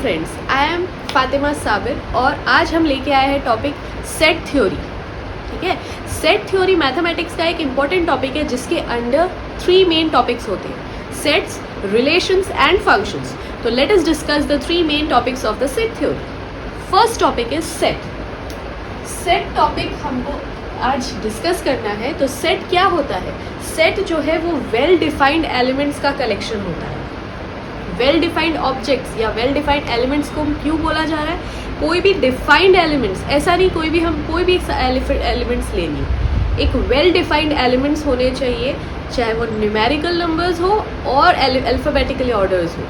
Friends, I am Fatima Sabir और आज हम लेके आए हैं टॉपिक सेट थ्योरी। ठीक है, सेट थ्योरी मैथमेटिक्स का एक इम्पॉर्टेंट टॉपिक है जिसके अंडर 3 मेन टॉपिक्स होते हैं, सेट्स, रिलेशंस एंड फंक्शंस। तो let us discuss the 3 main topics of the set theory. First topic is set. Set topic हमको आज डिस्कस करना है। तो सेट क्या होता है? सेट जो है वो वेल डिफाइंड एलिमेंट्स का कलेक्शन होता है। वेल डिफाइंड ऑब्जेक्ट्स या वेल डिफाइंड एलिमेंट्स को क्यों बोला जा रहा है? कोई भी डिफाइंड एलिमेंट्स, ऐसा नहीं कोई भी एलिमेंट्स ले लिए, एक वेल डिफाइंड एलिमेंट्स होने चाहिए, चाहे वो न्यूमेरिकल नंबर्स हो और अल्फ़ाबेटिकली ऑर्डर्स हो।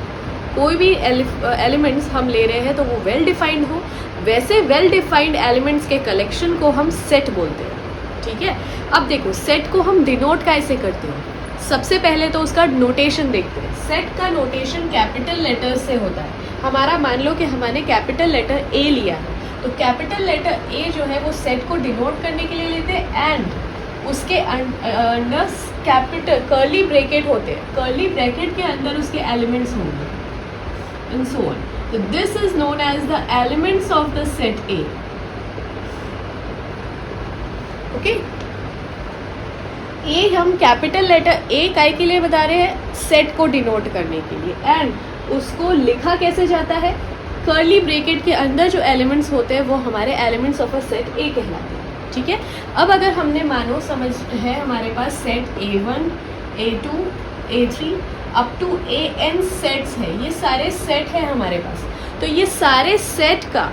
कोई भी एलिमेंट्स हम ले रहे हैं तो वो वेल डिफाइंड हो। वैसे वेल डिफाइंड एलिमेंट्स के कलेक्शन को हम सेट बोलते हैं। ठीक है, अब देखो सेट को हम डिनोट कैसे करते हैं। सबसे पहले तो उसका नोटेशन देखते हैं। सेट का नोटेशन कैपिटल लेटर से होता है। हमारा मान लो कि हमने कैपिटल लेटर ए लिया है, तो कैपिटल लेटर ए जो है वो सेट को डिनोट करने के लिए लेते हैं एंड उसके अंडर कैपिटल कर्ली ब्रैकेट होते हैं। कर्ली ब्रैकेट के अंदर उसके एलिमेंट्स होंगे and so on. So this is known as the elements of the set A. Okay? ए हम कैपिटल लेटर ए काय के लिए बता रहे हैं? सेट को डिनोट करने के लिए। एंड उसको लिखा कैसे जाता है? कर्ली ब्रैकेट के अंदर जो एलिमेंट्स होते हैं वो हमारे एलिमेंट्स ऑफ अ सेट ए कहलाते हैं। ठीक है, अब अगर हमने मानो समझ है हमारे पास set A1, A2, A3 up to AN sets है, ये सारे सेट है हमारे पास। तो ये सारे सेट का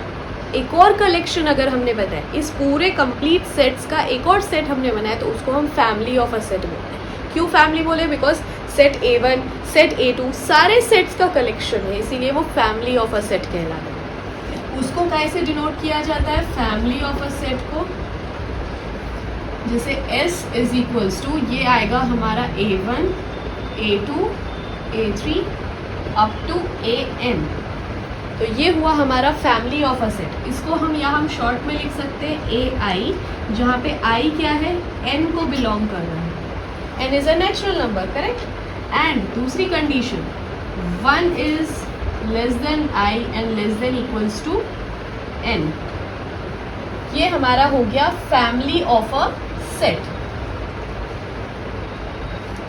एक और कलेक्शन अगर हमने बताया, इस पूरे कंप्लीट सेट्स का एक और सेट हमने बनाया, तो उसको हम फैमिली ऑफ अ सेट बोलते हैं। क्यों फैमिली बोले? Because set A1, set A2 सारे सेट्स का कलेक्शन है, इसीलिए वो फैमिली ऑफ अ सेट कहलाता है। उसको कैसे डिनोट किया जाता है फैमिली ऑफ अ सेट को? जैसे S इज इक्वल्स टू, ये आएगा हमारा A1, A2, A3 up to AN। तो ये हुआ हमारा फैमिली ऑफ अ सेट। इसको हम यहाँ शॉर्ट में लिख सकते हैं AI, जहाँ पे I क्या है? N को बिलोंग कर रहा है। N is a natural number, correct? And दूसरी condition 1 is less than I and less than equals to N। ये हमारा हो गया family of a set.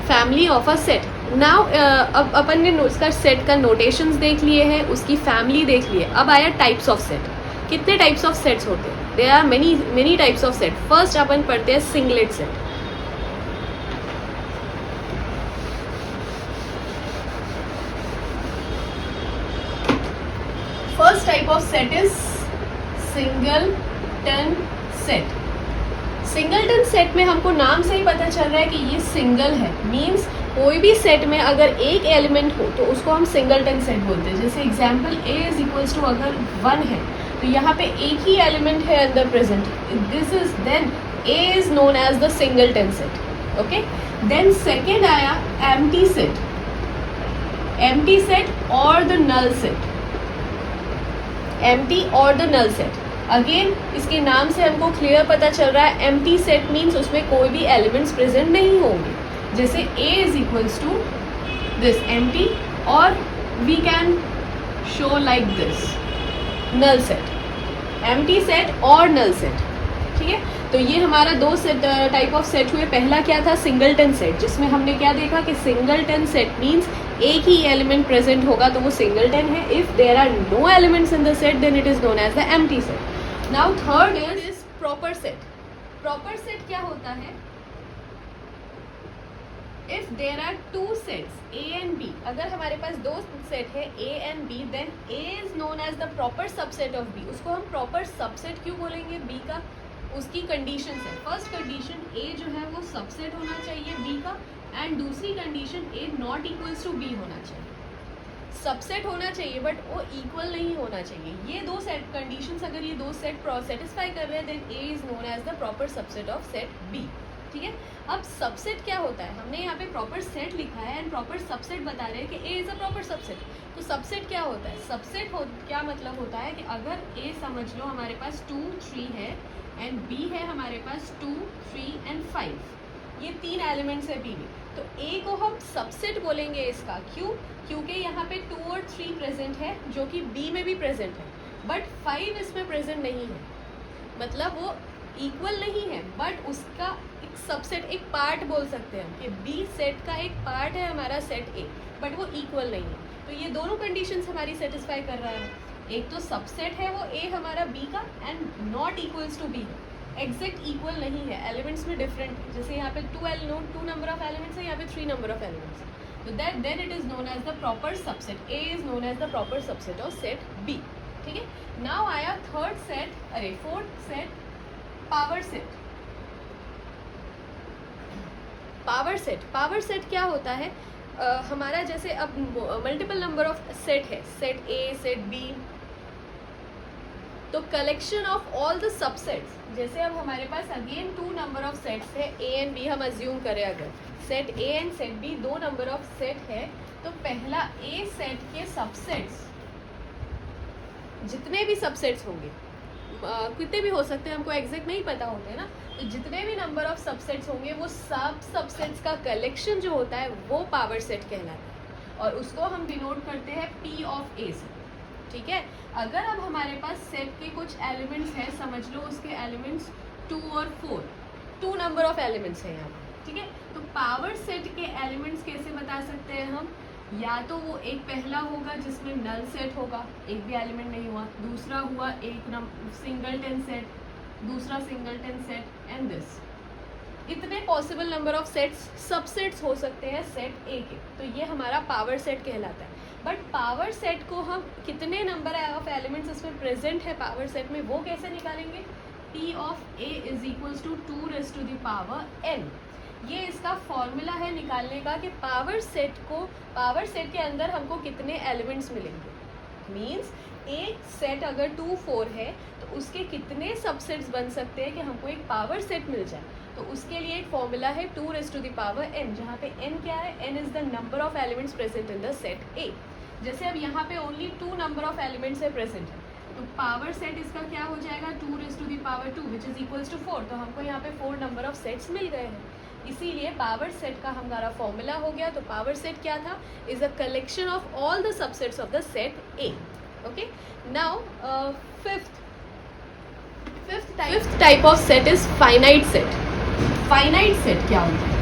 Family of a set. Now अब अपन ने उसका सेट का नोटेशंस देख लिए हैं, उसकी फैमिली देख लिए। अब आया टाइप्स ऑफ सेट। कितने टाइप्स ऑफ सेट्स होते हैं? There are many types of set. First अपन पढ़ते हैं singlet set. First type of set is singleton set. Singleton set में हमको नाम से ही पता चल रहा है कि ये सिंगल है, मीन्स कोई भी सेट में अगर एक एलिमेंट हो तो उसको हम सिंगलटन सेट बोलते हैं। जैसे example A is equals to अगर 1 है तो यहाँ पे एक ही एलिमेंट है अंदर present, this is then A is known as the singleton set. Okay, then second आया एम्प्टी सेट। एम्प्टी सेट और द नल सेट। एम्प्टी और द नल सेट, अगेन इसके नाम से हमको क्लियर पता चल रहा है एम्प्टी सेट मीन्स उसमें कोई भी एलिमेंट्स प्रेजेंट नहीं होंगे। जैसे A is equals to this empty, और we can show like this null set, empty set और नल सेट। ठीक है, तो ये हमारा दो सेट टाइप ऑफ सेट हुए। पहला क्या था? सिंगलटन सेट, जिसमें हमने क्या देखा कि सिंगलटन सेट मीन्स एक ही एलिमेंट प्रेजेंट होगा तो वो सिंगलटन है। If there are no elements in the set then it is known as the empty set. Now third is proper set. Proper set क्या होता है? If there are 2 sets A and B, अगर हमारे पास दो set है A and B, then A is known as the proper subset of B। उसको हम proper subset क्यों बोलेंगे B का? उसकी कंडीशन है। फर्स्ट कंडीशन A जो है वो सबसेट होना चाहिए B का, एंड दूसरी condition A not equals to B होना चाहिए। सबसेट होना चाहिए बट वो इक्वल नहीं होना चाहिए। ये दो सेट कंडीशंस अगर ये दो सेट सेटिस्फाई कर रहे हैं then A is known as the proper subset of set B। ठीक है, अब सबसेट क्या होता है? हमने यहाँ पे प्रॉपर सेट लिखा है एंड प्रॉपर सबसेट बता रहे हैं कि A is a proper subset. तो सबसेट क्या होता है? सबसेट क्या मतलब होता है कि अगर A समझ लो हमारे पास 2, 3 है एंड B है हमारे पास 2, 3 एंड 5, ये 3 एलिमेंट्स है B में, तो ए को हम सबसेट बोलेंगे इसका, क्यों? क्योंकि यहाँ पे 2 और 3 प्रेजेंट है जो कि बी में भी प्रेजेंट है, बट 5 इसमें प्रेजेंट नहीं है, मतलब वो इक्वल नहीं है, बट उसका एक सबसेट, एक पार्ट बोल सकते हैं हम कि बी सेट का एक पार्ट है हमारा सेट ए, बट वो इक्वल नहीं है। तो ये दोनों कंडीशंस हमारी सेटिस्फाई कर रहा है। एक तो सबसेट है वो ए हमारा बी का and not equals to B, exact equal नहीं है, एलिमेंट्स में डिफरेंट है। जैसे यहाँ पे 2 नंबर ऑफ एलिमेंट्स है, यहाँ पे 3 नंबर ऑफ एलिमेंट्स है, तो that then it is known as the proper subset. A is known as the proper subset of set B. ठीक है, नाउ आया fourth set, power set. Power set क्या होता है? हमारा जैसे अब मल्टीपल नंबर ऑफ सेट है, सेट ए, सेट बी, तो collection of all the subsets, जैसे अब हमारे पास अगेन 2 नंबर ऑफ सेट्स है, ए एंड बी हम अज्यूम करें, अगर set A and set B 2 number of set है, तो पहला ए सेट के सबसेट्स, जितने भी सबसेट्स होंगे, कितने भी हो सकते हैं, हमको एग्जैक्ट नहीं पता होते ना, तो जितने भी नंबर ऑफ सबसेट्स होंगे वो सब सबसेट्स का कलेक्शन जो होता है वो पावर सेट कहलाता है, और उसको हम डिनोट करते हैं पी ऑफ ए से। ठीक है, अगर अब हमारे पास सेट के कुछ एलिमेंट्स हैं, समझ लो उसके एलिमेंट्स 2 और 4, 2 नंबर ऑफ एलिमेंट्स हैं यहाँ पर। ठीक है, तो पावर सेट के एलिमेंट्स कैसे बता सकते हैं हम? या तो वो एक पहला होगा जिसमें नल सेट होगा, एक भी एलिमेंट नहीं हुआ, दूसरा हुआ एक सिंगलटन सेट, दूसरा सिंगलटन सेट, एंड दिस, इतने possible number of sets, subsets हो सकते हैं सेट ए के, तो ये हमारा पावर सेट कहलाता है। बट पावर सेट को हम कितने नंबर ऑफ एलिमेंट्स इसमें प्रेजेंट है पावर सेट में, वो कैसे निकालेंगे? P of A is equals to 2 raise to the power n। ये इसका फॉर्मूला है निकालने का कि पावर सेट के अंदर हमको कितने एलिमेंट्स मिलेंगे। मीन्स एक सेट अगर 2, 4 है तो उसके कितने सबसेट्स बन सकते हैं कि हमको एक पावर सेट मिल जाए। तो उसके लिए एक फॉर्मूला है 2 raise to the power n, जहाँ पे n क्या है? n is the number of elements present in the set A। जैसे अब यहाँ पे ओनली 2 नंबर ऑफ एलिमेंट्स है प्रेजेंट है, तो पावर सेट इसका क्या हो जाएगा? 2 raise to the power 2 which is equals to 4। तो हमको यहाँ पे 4 नंबर ऑफ सेट्स मिल गए हैं, इसीलिए पावर सेट का हमारा फॉर्मूला हो गया। तो पावर सेट क्या था? Is a collection of all the subsets of the set A। Okay, now fifth type of set is finite set. Finite set क्या होता है?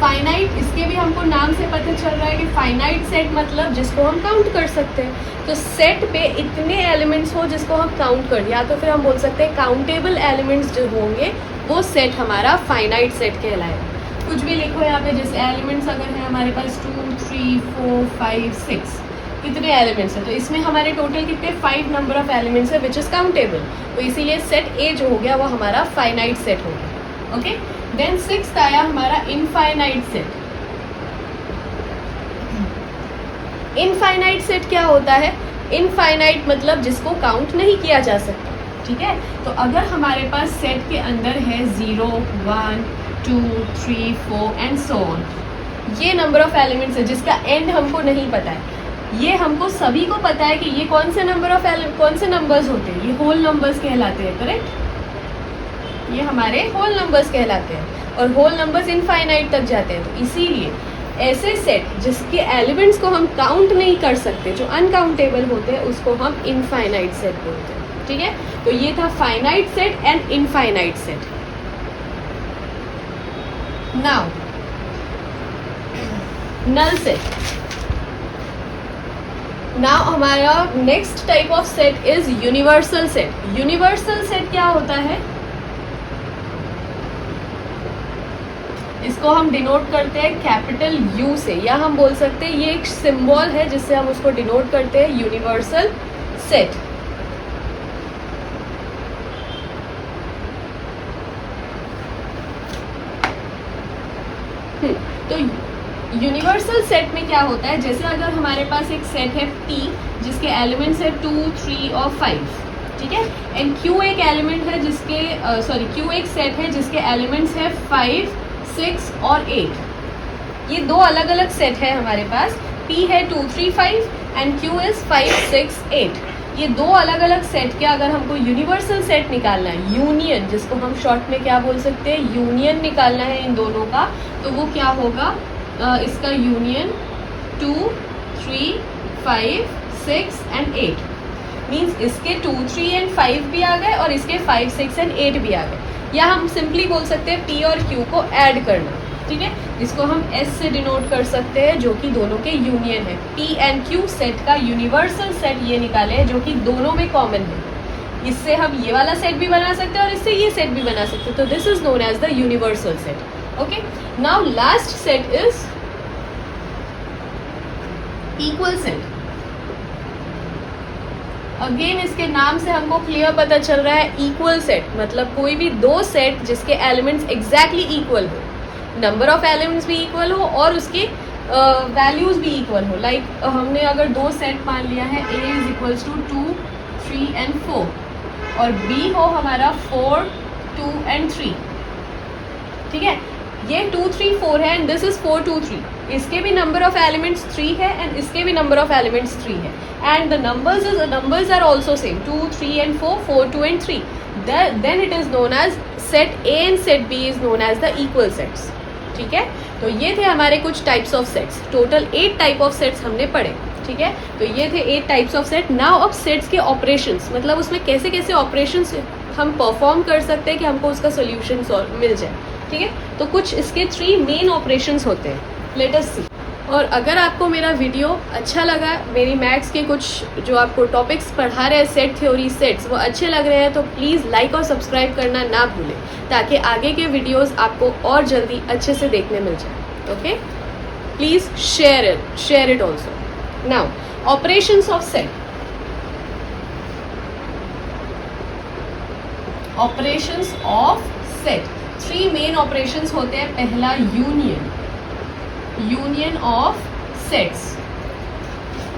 फाइनाइट, इसके भी हमको नाम से पता चल रहा है कि फाइनाइट सेट मतलब जिसको हम काउंट कर सकते हैं। तो सेट पे इतने एलिमेंट्स हो जिसको हम काउंट कर, या तो फिर हम बोल सकते हैं काउंटेबल एलिमेंट्स जो होंगे वो सेट हमारा फाइनाइट सेट कहलाएगा। कुछ भी लिखो यहाँ पे, जैसे एलिमेंट्स अगर है हमारे पास 2, 3, 4, 5, 6, कितने एलिमेंट्स हैं? तो इसमें हमारे टोटल कितने? 5 नंबर ऑफ एलिमेंट्स है विच इज़ काउंटेबल। तो इसीलिए सेट ए जो हो गया वो हमारा फाइनाइट सेट हो गया। ओके, देन 6th आया हमारा इनफाइनाइट सेट। इनफाइनाइट सेट क्या होता है? इनफाइनाइट मतलब जिसको काउंट नहीं किया जा सकता। ठीक है, तो अगर हमारे पास सेट के अंदर है 0, 1, 2, 3, 4 एंड सो ऑन, ये नंबर ऑफ एलिमेंट्स है जिसका एंड हमको नहीं पता है। ये हमको सभी को पता है कि ये कौन से नंबर्स होते हैं, ये होल नंबर्स कहलाते हैं, करेक्ट? ये हमारे होल नंबर्स कहलाते हैं, और होल नंबर्स इनफाइनाइट तक जाते हैं। तो इसीलिए ऐसे सेट जिसके एलिमेंट्स को हम काउंट नहीं कर सकते, जो अनकाउंटेबल होते हैं, उसको हम इनफाइनाइट सेट बोलते हैं। ठीक है, तो ये था finite set and infinite set. Now null set. Now हमारा next type of set is universal set. Universal set क्या होता है? इसको हम डिनोट करते हैं कैपिटल U से, या हम बोल सकते हैं ये एक सिंबल है जिससे हम उसको डिनोट करते हैं, यूनिवर्सल सेट। तो यूनिवर्सल सेट में क्या होता है? जैसे अगर हमारे पास एक सेट है P जिसके एलिमेंट्स है 2, 3 और 5, ठीक है, एंड Q एक एलिमेंट है जिसके Q एक सेट है जिसके एलिमेंट्स है 5, 6 और 8। ये दो अलग अलग सेट है हमारे पास, P है 2, 3, 5 एंड Q इज 5, 6, 8। ये दो अलग अलग सेट के अगर हमको यूनिवर्सल सेट निकालना है, यूनियन जिसको हम शॉर्ट में क्या बोल सकते हैं, यूनियन निकालना है इन दोनों का, तो वो क्या होगा? इसका यूनियन 2, 3, 5, 6 एंड 8 मीन्स इसके 2, 3 एंड 5 भी आ गए और इसके 5, 6 एंड 8 भी आ गए। या हम सिंपली बोल सकते हैं P और Q को ऐड करना, ठीक है, जिसको हम S से डिनोट कर सकते हैं, जो कि दोनों के यूनियन है। P एंड Q सेट का यूनिवर्सल सेट ये निकाले हैं जो कि दोनों में कॉमन है। इससे हम ये वाला सेट भी बना सकते हैं और इससे ये सेट भी बना सकते हैं। तो this is known as the universal set. Okay, now last set is equal set. Again इसके नाम से हमको क्लियर पता चल रहा है इक्वल सेट मतलब कोई भी दो सेट जिसके एलिमेंट्स एग्जैक्टली इक्वल हो, नंबर ऑफ एलिमेंट्स भी इक्वल हो और उसके वैल्यूज भी इक्वल हो। लाइक हमने अगर दो सेट मान लिया है, A is equals to 2, 3 and 4 और B हो हमारा 4, 2 एंड 3, ठीक है, ये 2, 3, 4 है एंड दिस इज 4, 2, 3। इसके भी नंबर ऑफ एलिमेंट्स 3 है एंड इसके भी नंबर ऑफ एलिमेंट्स 3 है and the numbers are also same 2, 3 and 4, 4, 2 and 3। Then it is known as set A and set B is known as the equal sets. ठीक है, तो ये थे हमारे कुछ types of sets. Total 8 type of sets हमने पढ़े। ठीक है, तो ये थे 8 टाइप्स ऑफ सेट। नाउ अब सेट्स के ऑपरेशंस मतलब उसमें कैसे कैसे ऑपरेशंस हम परफॉर्म कर सकते हैं कि हमको उसका सोल्यूशन मिल जाए। ठीक है, तो कुछ इसके 3 मेन ऑपरेशंस होते हैं। लेट अस सी। और अगर आपको मेरा वीडियो अच्छा लगा, मेरी मैथ्स के कुछ जो आपको टॉपिक्स पढ़ा रहे हैं, सेट थ्योरी सेट्स, वो अच्छे लग रहे हैं तो प्लीज़ लाइक और सब्सक्राइब करना ना भूलें ताकि आगे के वीडियोस आपको और जल्दी अच्छे से देखने मिल जाए। Okay, please share it also. Now operations of set. Operations of set 3 main operations होते हैं। पहला यूनियन ऑफ सेट्स।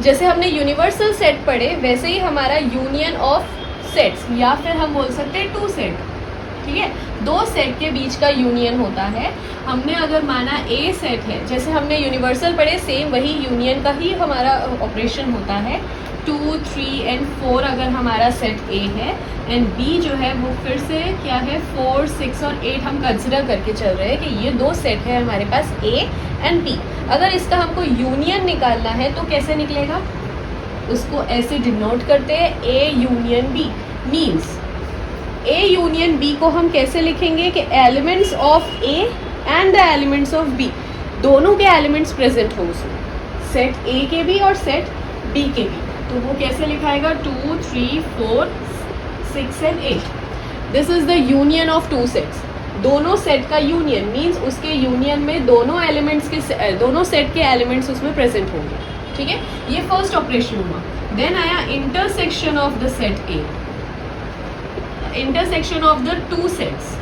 जैसे हमने यूनिवर्सल सेट पढ़े वैसे ही हमारा यूनियन ऑफ सेट्स या फिर हम बोल सकते हैं 2 सेट। ठीक है, 2 सेट के बीच का यूनियन होता है। हमने अगर माना A सेट है, जैसे हमने यूनिवर्सल पढ़े सेम वही यूनियन का ही हमारा ऑपरेशन होता है। 2, 3 एंड 4 अगर हमारा सेट A है एंड B जो है वो फिर से क्या है 4, 6 और 8 हम कंसिडर करके चल रहे हैं कि ये 2 सेट है हमारे पास A एंड B। अगर इसका हमको यूनियन निकालना है तो कैसे निकलेगा, उसको ऐसे डिनोट करते हैं A union B। Means A union B को हम कैसे लिखेंगे कि elements of A and the elements of B, दोनों के एलिमेंट्स प्रेजेंट हो उसमें, सेट A के भी और सेट B के भी। तो वो कैसे लिखाएगा 2, 3, 4, 6 and 8। This is the union of 2 sets. दोनों सेट का यूनियन मीन्स उसके यूनियन में दोनों एलिमेंट्स के दोनों सेट के एलिमेंट्स उसमें प्रेजेंट होंगे। ठीक है, ये फर्स्ट ऑपरेशन हुआ। देन आया intersection of the set A, intersection of the 2 sets.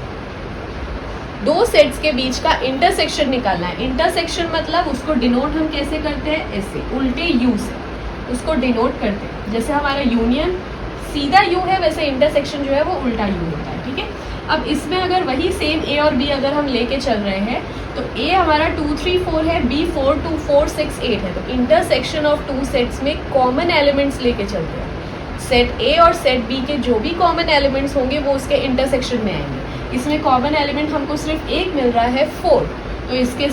2 sets के बीच का इंटरसेक्शन निकालना है। इंटरसेक्शन मतलब उसको डिनोट हम कैसे करते हैं, ऐसे उल्टे U से उसको डिनोट करते हैं। जैसे हमारा यूनियन सीधा U है वैसे इंटरसेक्शन जो है वो उल्टा U होता है। ठीक है, अब इसमें अगर वही सेम A और B अगर हम लेके चल रहे हैं तो A हमारा 2, 3, 4 है, B 4, 2, 4, 6, 8 है। तो इंटरसेक्शन ऑफ 2 सेट्स में कॉमन एलिमेंट्स लेके चलते हैं। सेट A और सेट B के जो भी कॉमन एलिमेंट्स होंगे वो उसके इंटरसेक्शन में आएंगे। इसमें कॉमन एलिमेंट हमको सिर्फ एक मिल रहा है 4, तो इसके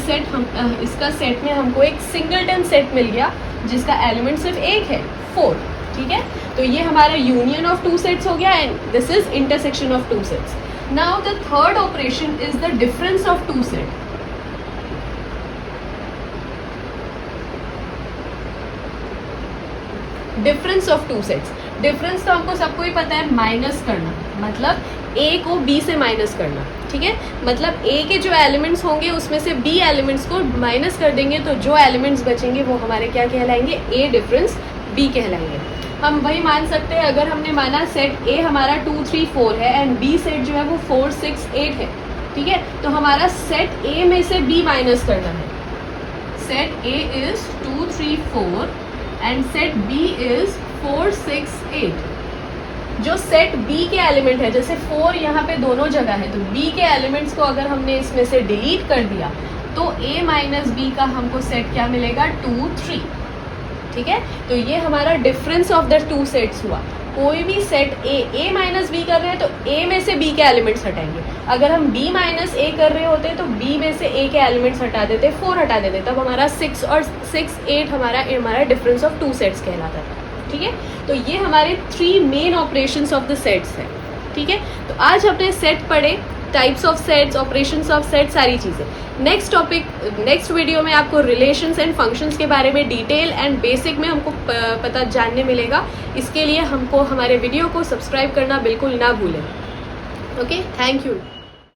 इसका सेट में हमको एक सिंगलटन सेट मिल गया जिसका एलिमेंट सिर्फ एक है 4। ठीक है, तो ये हमारा यूनियन ऑफ 2 सेट्स हो गया and this is intersection of 2 sets. Now the third operation is the difference of 2 set. Difference of 2 sets. Difference तो हमको सबको ही पता है, माइनस करना, मतलब A को B से माइनस करना। ठीक है, मतलब A के जो एलिमेंट्स होंगे उसमें से B एलिमेंट्स को माइनस कर देंगे तो जो एलिमेंट्स बचेंगे वो हमारे क्या कहलाएंगे, A डिफरेंस B कहलाएंगे। हम वही मान सकते हैं अगर हमने माना सेट A हमारा 2, 3, 4 है एंड B सेट जो है वो 4, 6, 8 है। ठीक है, तो हमारा सेट A में से B माइनस करना है। Set A is 2, 3, 4 and set B is 4, 6, 8। जो सेट B के एलिमेंट है, जैसे 4 यहाँ पे दोनों जगह है, तो B के एलिमेंट्स को अगर हमने इसमें से डिलीट कर दिया तो A माइनस B का हमको सेट क्या मिलेगा, 2, 3। ठीक है, तो ये हमारा डिफरेंस ऑफ द 2 सेट्स हुआ। कोई भी सेट ए माइनस बी कर रहे हैं तो ए में से बी के एलिमेंट्स हटाएंगे, अगर हम बी माइनस ए कर रहे होते तो बी में से ए के एलिमेंट्स हटा देते, 4 हटा देते, तब हमारा 6 और 6 8 हमारा डिफरेंस ऑफ 2 सेट्स कहलाता था। ठीक है, तो ये हमारे 3 main operations of the sets हैं। ठीक है, तो आज हमने सेट पढ़े, types of sets, operations of set, सारी चीज़ें। नेक्स्ट वीडियो में आपको रिलेशंस एंड फंक्शंस के बारे में डिटेल एंड बेसिक में हमको पता जानने मिलेगा। इसके लिए हमको हमारे वीडियो को सब्सक्राइब करना बिल्कुल ना भूलें। Okay, thank you.